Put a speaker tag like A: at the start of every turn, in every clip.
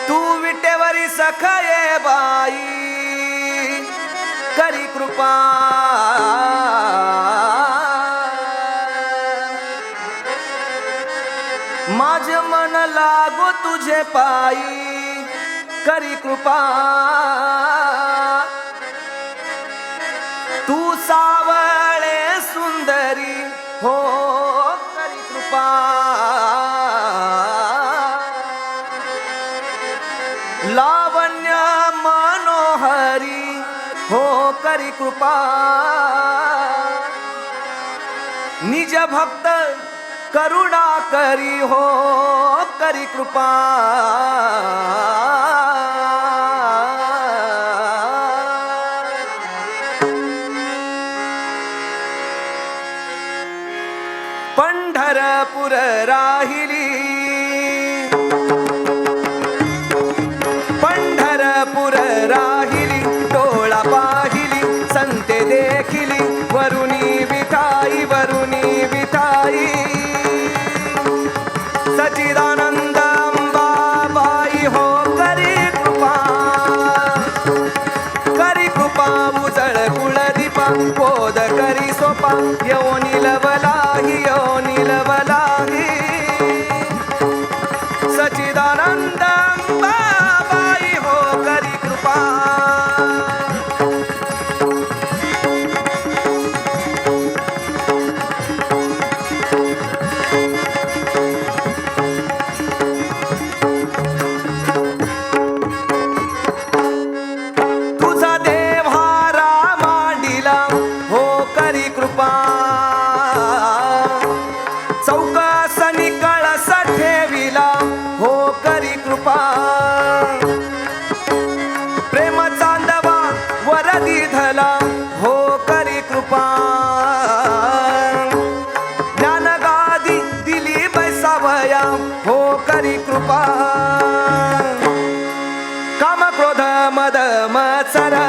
A: तू विटेवरी सखाये बाई करी कृपा माझे मन लागो तुझे पायी करी कृपा तू सावळे सुंदरी हो करी कृपा लावण्य मनोहरी हो करी कृपा निज भक्त करुणा करी हो करी कृपा पंढरपूर राहिली पंढरपूर राहिली डोळा पाहिली संते देखिली वरुणी विठाई वरुणी विठाई सच्चिदानंद अंबाबाई हो करी कृपा उजळ कुळदीपा पोद करी सोपा येऊ निलवलाही येऊ निलवलाही सच्चिदानंद अंबाबाई हो करी कृपा चौकासनी कळस ठेविला हो करी कृपा प्रेम चांदवा वरदी धला हो करी कृपा ज्ञानगादी दिली बैसावया हो करी कृपा काम क्रोध मद मत्सर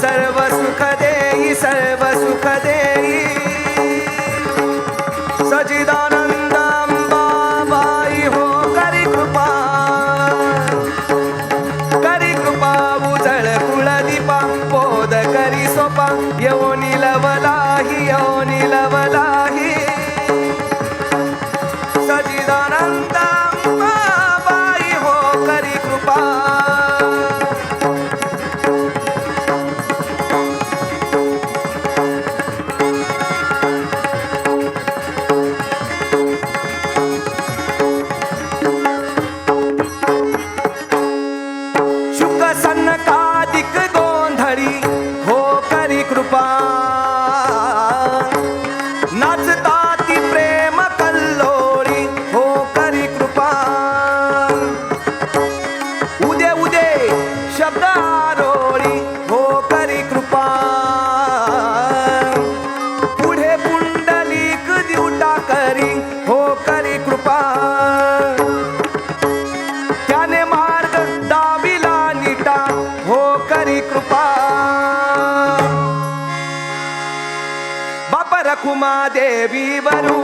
A: सर्व सुख देई सर्व सुख देई सच्चिदानंद अंबाबाई हो करी कृपा उजळ कुळदीपा पोद करी सोपा येऊ निलवलाही येऊ निलवलाही सच्चिदानंद अंबाबाई हो करी कृपा सनकादिक गोंधळी हो करी कृपा नाचताती प्रेम कल्लोळी हो करी कृपा उदे उदे शब्द आरोळी हो करी कृपा पुढे पुंडलिक दिवटा करी हो करी कृपा त्याने मार्ग दाविला हो करी कृपा बाप रखुमा देवी वरू